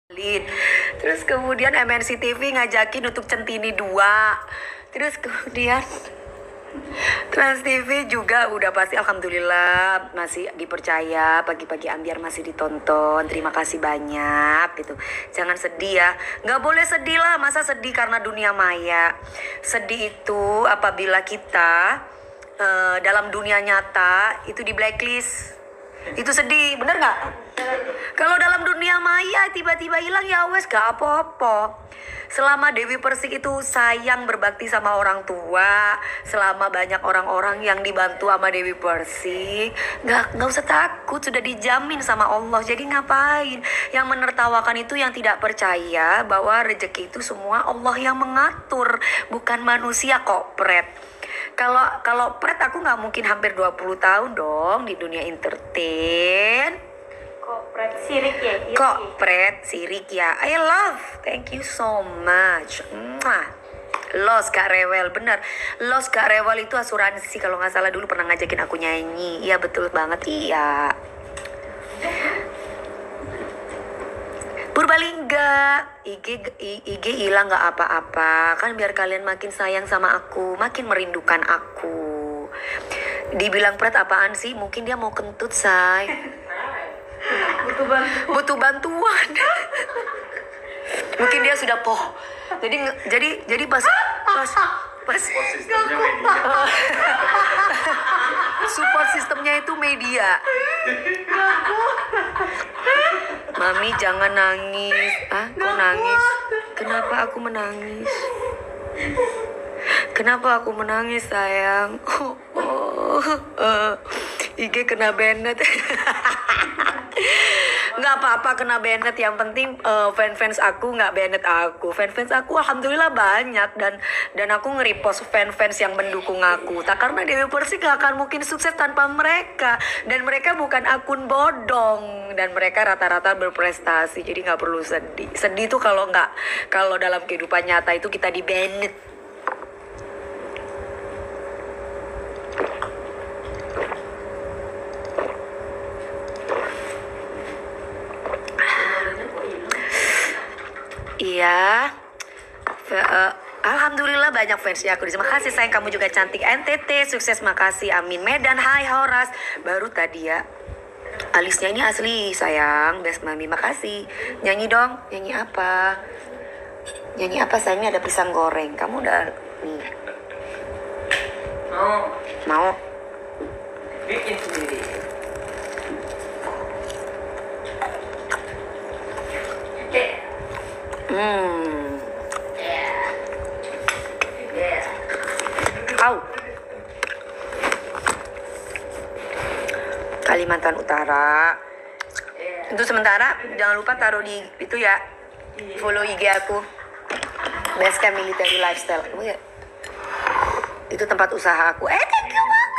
Terus kemudian MNC TV ngajakin untuk Centini 2. Terus kemudian Trans TV juga udah pasti, alhamdulillah masih dipercaya, pagi-pagi ambiar masih ditonton. Terima kasih banyak gitu. Jangan sedih ya, nggak boleh sedih lah. Masa sedih karena dunia maya? Sedih itu apabila kita dalam dunia nyata itu di blacklist. Itu sedih, bener nggak? Kalau dalam dunia maya tiba-tiba hilang, ya wes gak apa-apa. Selama Dewi Persik itu sayang berbakti sama orang tua, selama banyak orang-orang yang dibantu sama Dewi Persik, nggak usah takut, sudah dijamin sama Allah. Jadi ngapain? Yang menertawakan itu yang tidak percaya bahwa rezeki itu semua Allah yang mengatur, bukan manusia kok, Pret. Kalau Pret aku nggak mungkin hampir 20 tahun dong di dunia entertain. Kopret sirik ya? Kopret sirik ya. I love. Thank you so much. Mwah. Los Kak Rewel, bener. Los Kak Rewel itu asuransi kalau nggak salah, dulu pernah ngajakin aku nyanyi. Iya betul banget, iya. Purbalingga, IG hilang nggak apa-apa. Kan biar kalian makin sayang sama aku, makin merindukan aku. Dibilang Pret apaan sih? Mungkin dia mau kentut, say. Butuh bantuan. Mungkin dia sudah poh. Jadi pas support sistemnya itu media. Mami jangan nangis. Kok nangis? Kenapa aku menangis? Kenapa aku menangis, sayang? IG kena banned. Nggak apa-apa kena banned, yang penting fans aku nggak banned aku. Fans aku alhamdulillah banyak, dan aku nge-repost fans yang mendukung aku. Tak karena Dewi Persik nggak akan mungkin sukses tanpa mereka, dan mereka bukan akun bodong, dan mereka rata-rata berprestasi, jadi nggak perlu sedih. Sedih tuh kalau dalam kehidupan nyata itu kita di banned. Iya, alhamdulillah banyak fansnya aku. Terima kasih sayang, kamu juga cantik. NTT sukses, makasih, amin. Medan, hai Horas, baru tadi ya. Alisnya ini asli sayang, best mami, makasih. Nyanyi dong, nyanyi apa? Nyanyi apa sayang? Ini ada pisang goreng. Kamu udah nih? Mau? Bikin sendiri. Au. Kalimantan Utara. Untuk sementara jangan lupa taruh di itu ya. Follow IG aku. Basecamp Military Lifestyle. Itu tempat usaha aku. Thank you banget.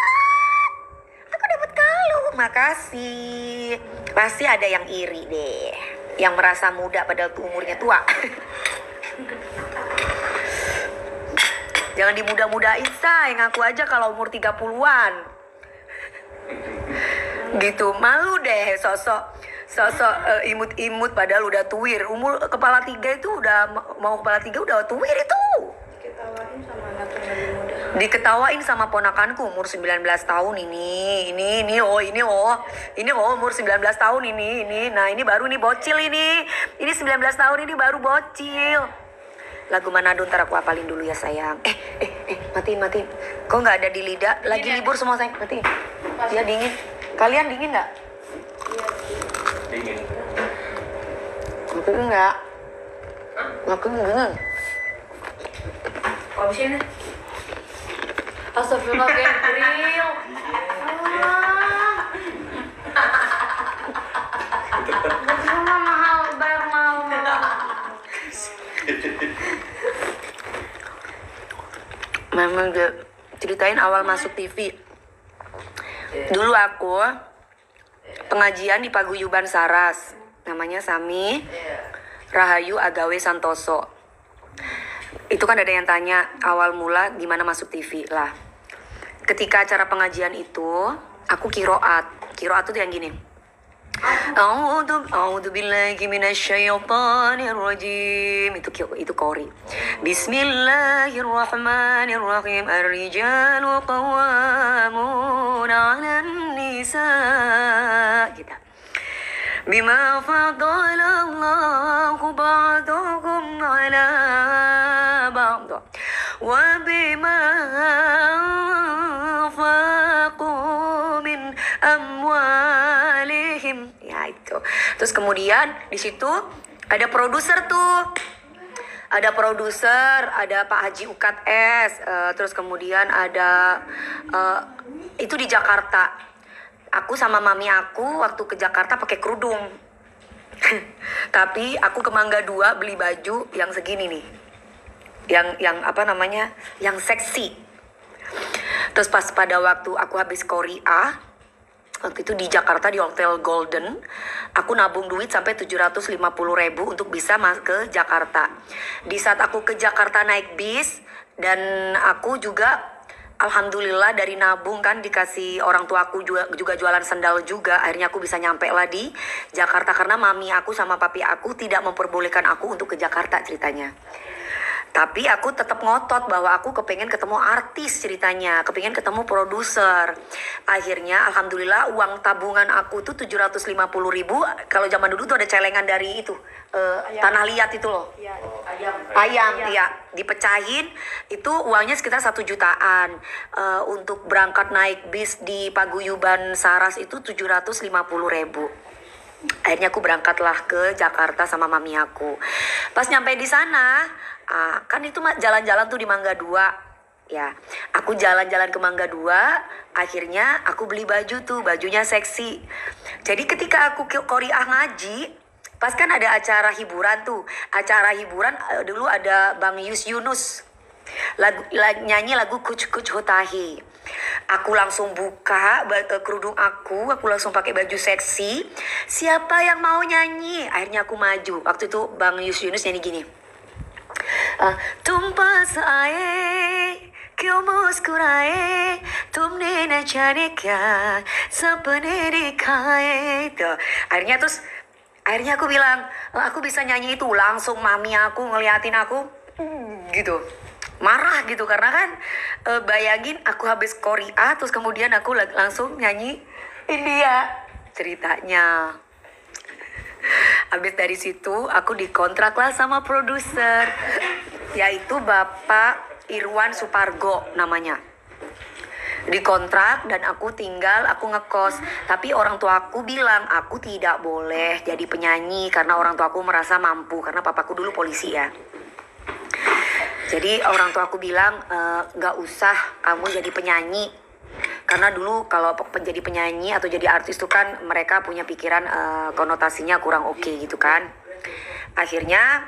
Aku dapat kalung. Makasih. Pasti ada yang iri deh. Yang merasa muda padahal umurnya tua. Jangan dimudah-mudahin, say. Ngaku aja kalau umur 30-an. Gitu, malu deh sosok imut-imut padahal udah tuwir. Umur kepala 3 itu udah mau kepala 3 udah tuwir itu. Diketawain sama anak yang lebih muda. Diketawain sama ponakanku umur 19 tahun ini umur 19 tahun ini. Nah, ini baru nih bocil ini. Ini 19 tahun ini baru bocil. Lagu Manado ntar aku apalin dulu ya sayang. Matiin. Kok nggak ada di lidah? Lagi libur semua sayang. Matiin. Dia dingin. Kalian dingin nggak? Dingin. Aku enggak. Aku enggak. Habis ini. Astagfirullah, Gabriel. Mahal, bayar mahal. Memang ceritain awal masuk TV. Dulu aku pengajian di Paguyuban Saras. Namanya Sami Rahayu Agawe Santoso. Itu kan ada yang tanya awal mula gimana masuk TV lah. Ketika acara pengajian itu, aku kiroat. Kiroat itu yang gini. A'udzu billahi minasyaitonir rajim. Itu Kori. Bismillahirrahmanirrahim. Ar-rijalu qawwamuna 'alan nisa. Gitu. Bima fadala Allahu ba'dahum 'ala ba'd wa bima anfaqu min amwalihim. Ya itu. Terus kemudian di situ ada produser tuh. Ada produser, ada Pak Haji Ukat S. Terus kemudian ada itu di Jakarta. Aku sama mami aku waktu ke Jakarta pakai kerudung. Tapi aku ke Mangga 2 beli baju yang segini nih. Yang apa namanya? Yang seksi. Terus pas pada waktu aku habis Korea, waktu itu di Jakarta di Hotel Golden, aku nabung duit sampai 750.000 untuk bisa ke Jakarta. Di saat aku ke Jakarta naik bis, dan aku juga alhamdulillah dari nabung kan dikasih orang tua aku juga jualan sendal juga. Akhirnya aku bisa nyampe lah di Jakarta karena mami aku sama papi aku tidak memperbolehkan aku untuk ke Jakarta ceritanya. Tapi aku tetap ngotot bahwa aku kepengen ketemu artis ceritanya, kepengen ketemu produser. Akhirnya alhamdulillah uang tabungan aku tuh 750.000. Kalau zaman dulu tuh ada celengan dari itu tanah liat itu loh. Ayam, ya dipecahin itu uangnya sekitar 1 jutaan. Untuk berangkat naik bis di Paguyuban Saras itu 750.000. Akhirnya aku berangkatlah ke Jakarta sama mami aku. Pas nyampe di sana, kan itu jalan-jalan tuh di Mangga 2. Ya, aku jalan-jalan ke Mangga 2, akhirnya aku beli baju tuh, bajunya seksi. Jadi ketika aku ke Korea ngaji, pas kan ada acara hiburan tuh. Acara hiburan dulu ada Bang Yunus. Nyanyi lagu Kuch Kuch Hotahi. Aku langsung buka kerudung aku langsung pakai baju seksi. Siapa yang mau nyanyi? Akhirnya aku maju. Waktu itu Bang Yunus nyanyi gini. Tumpah saaye, kyun muskuraye, tumne na jane kya, sapne dikhaye. Akhirnya aku bilang, aku bisa nyanyi itu. Langsung mami aku ngeliatin aku, gitu. Marah gitu karena kan bayangin aku habis Korea terus kemudian aku langsung nyanyi India ceritanya. Habis dari situ aku dikontrak lah sama produser, yaitu Bapak Irwan Supargo namanya. Dikontrak dan aku ngekos. Tapi orang tua aku bilang aku tidak boleh jadi penyanyi karena orang tua aku merasa mampu karena papaku dulu polisi ya. Jadi orang tua aku bilang gak usah kamu jadi penyanyi. Karena dulu kalau jadi penyanyi atau jadi artis itu kan mereka punya pikiran konotasinya kurang oke gitu kan. Akhirnya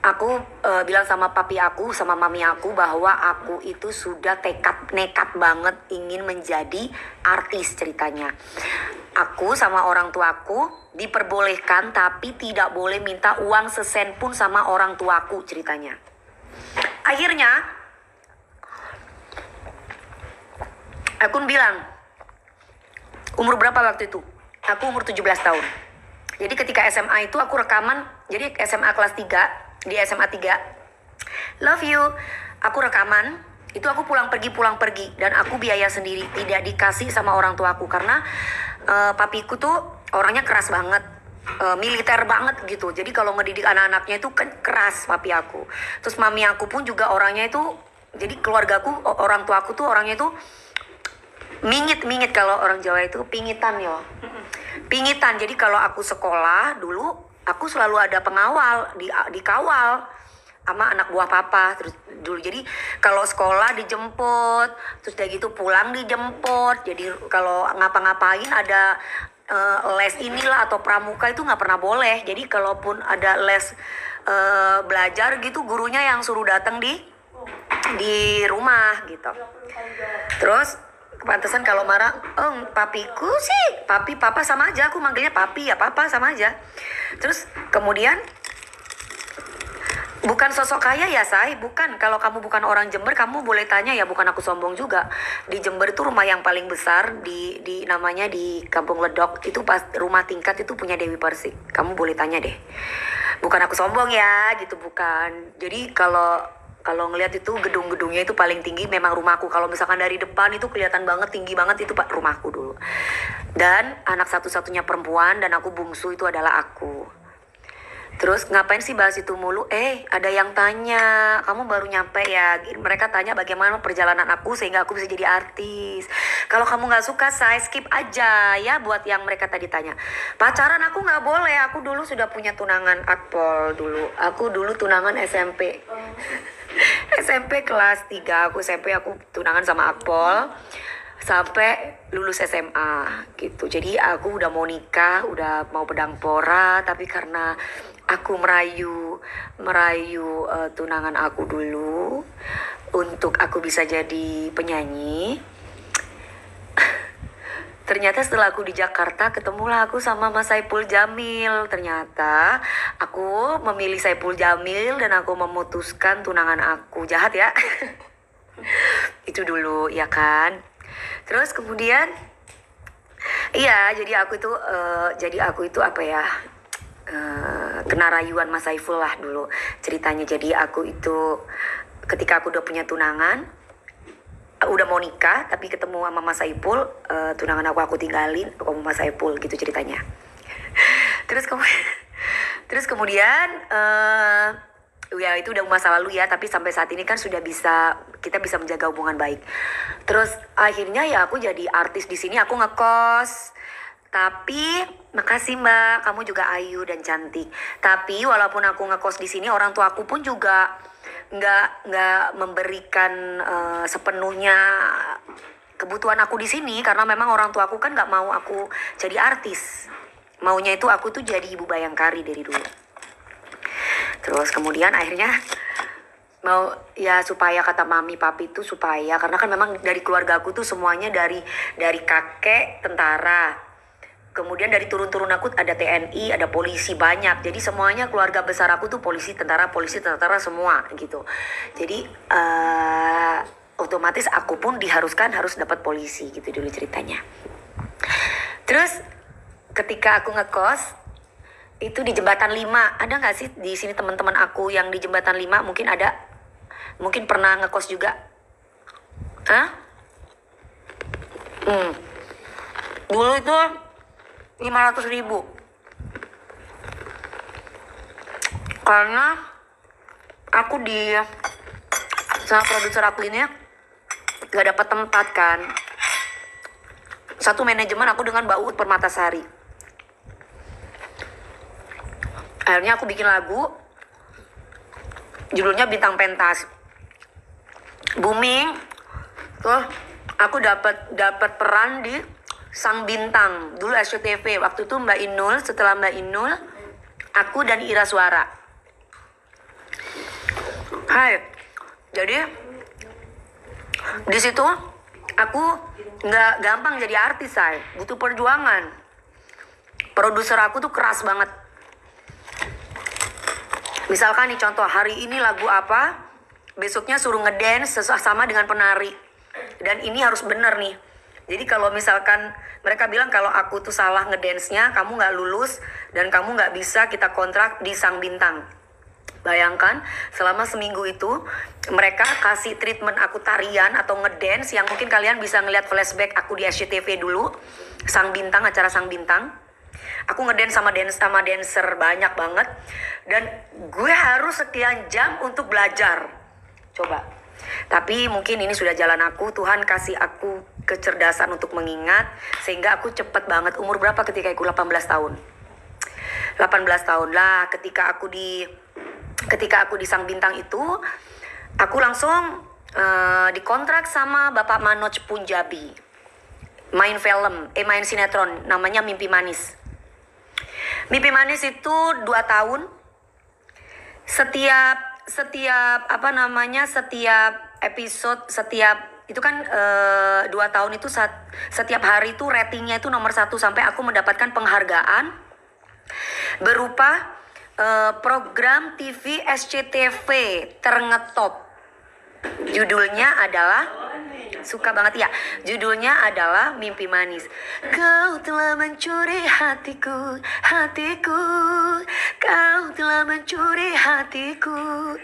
aku bilang sama papi aku sama mami aku bahwa aku itu sudah nekat banget ingin menjadi artis ceritanya. Aku sama orang tuaku diperbolehkan tapi tidak boleh minta uang sesen pun sama orang tuaku ceritanya. Akhirnya aku bilang, umur berapa waktu itu? Aku umur 17 tahun. Jadi ketika SMA itu aku rekaman, jadi SMA kelas 3, di SMA 3, love you, aku rekaman, itu aku pulang pergi, dan aku biaya sendiri, tidak dikasih sama orang tuaku, karena papiku tuh orangnya keras banget, militer banget gitu. Jadi kalau ngedidik anak-anaknya itu kan keras papi aku. Terus mami aku pun juga orangnya itu, jadi keluargaku, orang tuaku tuh orangnya itu mingit, kalau orang Jawa itu pingitan ya. Pingitan. Jadi kalau aku sekolah dulu, aku selalu ada pengawal, dikawal sama anak buah papa terus dulu. Jadi kalau sekolah dijemput, terus udah gitu pulang dijemput. Jadi kalau ngapa-ngapain ada les inilah atau pramuka itu nggak pernah boleh. Jadi kalaupun ada les belajar gitu, gurunya yang suruh datang di rumah gitu. Terus pantesan kalau marah, papiku sih, papa sama aja, aku manggilnya papi ya papa sama aja. Terus kemudian Bukan sosok kaya ya, Say. Bukan. Kalau kamu bukan orang Jember, kamu boleh tanya ya. Bukan aku sombong juga. Di Jember itu rumah yang paling besar di namanya di Kampung Ledok. Itu pas rumah tingkat itu punya Dewi Persik. Kamu boleh tanya deh. Bukan aku sombong ya, gitu bukan. Jadi kalau kalau ngelihat itu gedung-gedungnya itu paling tinggi memang rumahku. Kalau misalkan dari depan itu kelihatan banget tinggi banget itu Pak rumahku dulu. Dan anak satu-satunya perempuan dan aku bungsu itu adalah aku. Terus ngapain sih bahas itu mulu? Ada yang tanya, kamu baru nyampe ya? Mereka tanya bagaimana perjalanan aku sehingga aku bisa jadi artis. Kalau kamu nggak suka, saya skip aja ya buat yang mereka tadi tanya. Pacaran aku nggak boleh, aku dulu sudah punya tunangan akpol dulu. Aku dulu tunangan SMP. SMP kelas 3, aku SMP aku tunangan sama akpol. Sampai lulus SMA gitu. Jadi aku udah mau nikah, udah mau pedang pora, tapi karena aku merayu tunangan aku dulu untuk aku bisa jadi penyanyi. Ternyata setelah aku di Jakarta ketemulah aku sama Mas Saipul Jamil. Ternyata aku memilih Saipul Jamil dan aku memutuskan tunangan aku. Jahat ya. Itu dulu ya kan. Terus kemudian iya, jadi aku itu apa ya, kena rayuan Mas Saiful lah dulu ceritanya. Jadi aku itu ketika aku udah punya tunangan, udah mau nikah tapi ketemu sama Mas Saiful, tunangan aku tinggalin, aku sama Mas Saiful gitu ceritanya. Terus kemudian ya itu udah masa lalu ya, tapi sampai saat ini kan kita bisa menjaga hubungan baik. Terus akhirnya ya aku jadi artis di sini, aku ngekos. Tapi makasih Mbak, kamu juga ayu dan cantik. Tapi walaupun aku ngekos di sini, orang tua aku pun juga nggak memberikan sepenuhnya kebutuhan aku di sini, karena memang orang tua aku kan nggak mau aku jadi artis. Maunya itu aku tuh jadi ibu bayangkari dari dulu. Terus kemudian akhirnya mau ya supaya kata mami papi itu supaya, karena kan memang dari keluarga aku tuh semuanya dari kakek tentara. Kemudian dari turun-turun aku ada TNI, ada polisi banyak. Jadi semuanya keluarga besar aku tuh polisi tentara semua gitu. Jadi otomatis aku pun diharuskan harus dapat polisi gitu dulu ceritanya. Terus ketika aku ngekos itu di Jembatan 5, ada nggak sih di sini teman-teman aku yang di Jembatan 5? Mungkin ada, mungkin pernah ngekos juga. Dulu itu 500.000 karena aku sama produser aku ini gak dapat tempat kan. Satu manajemen aku dengan Mbak Uut Permatasari. Akhirnya aku bikin lagu judulnya Bintang Pentas, booming. Tuh aku dapat peran di Sang Bintang dulu SCTV. Waktu itu Mbak Inul, setelah Mbak Inul aku dan Ira Suara. Hai, jadi di situ aku nggak gampang jadi artis, saya butuh perjuangan. Produser aku tuh keras banget. Misalkan nih contoh, hari ini lagu apa, besoknya suruh ngedance sama dengan penari. Dan ini harus bener nih. Jadi kalau misalkan mereka bilang kalau aku tuh salah ngedance-nya, kamu gak lulus dan kamu gak bisa kita kontrak di Sang Bintang. Bayangkan selama seminggu itu mereka kasih treatment aku tarian atau ngedance yang mungkin kalian bisa ngeliat flashback aku di SCTV dulu. Sang Bintang, acara Sang Bintang. Aku ngedance sama dancer banyak banget. Dan gue harus sekian jam untuk belajar. Coba. Tapi mungkin ini sudah jalan aku. Tuhan kasih aku kecerdasan untuk mengingat. Sehingga aku cepet banget. Umur berapa ketika aku 18 tahun? 18 tahun lah. Ketika aku di Sang Bintang itu, aku langsung dikontrak sama Bapak Manoj Punjabi. Main sinetron. Namanya Mimpi Manis. Mimpi Manis itu 2 tahun. Setiap episode, itu kan 2 tahun itu setiap hari itu ratingnya itu nomor 1 sampai aku mendapatkan penghargaan berupa program TV SCTV terngetop. Judulnya adalah, suka banget ya, judulnya adalah Mimpi Manis. Kau telah mencuri hatiku, hatiku, kau telah mencuri hatiku.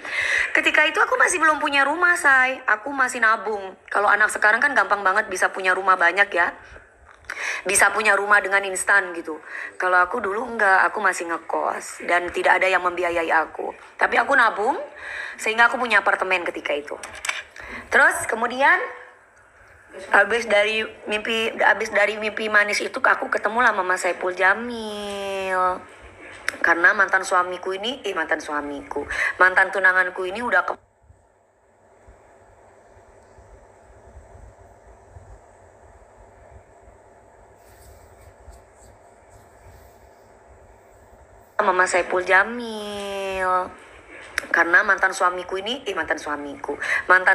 Ketika itu aku masih belum punya rumah, say. Aku masih nabung. Kalau anak sekarang kan gampang banget bisa punya rumah banyak ya. Bisa punya rumah dengan instan gitu. Kalau aku dulu enggak, aku masih ngekos dan tidak ada yang membiayai aku. Tapi aku nabung sehingga aku punya apartemen ketika itu. Terus kemudian habis dari mimpi manis itu aku ketemu lah sama Saipul Jamil. Karena mantan tunanganku ini udah Mama Saipul Jamil. Karena mantan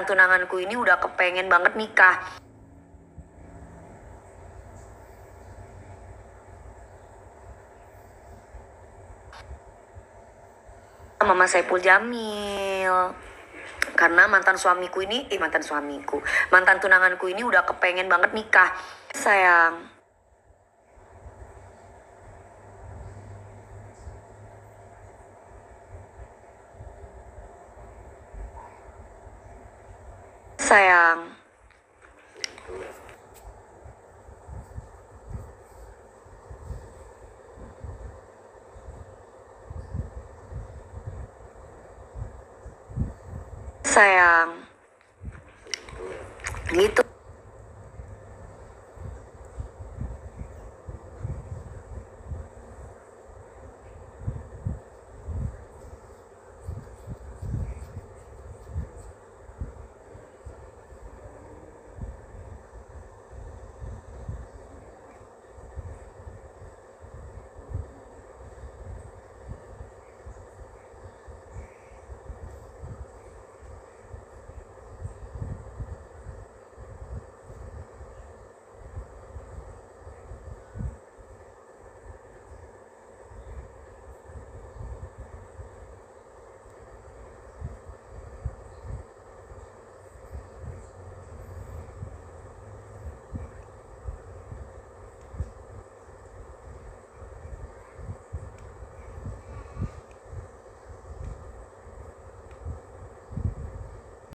tunanganku ini udah kepengen banget nikah. Mama Saipul Jamil. Karena mantan tunanganku ini udah kepengen banget nikah. Sayang. Sayang. Sayang. Gitu.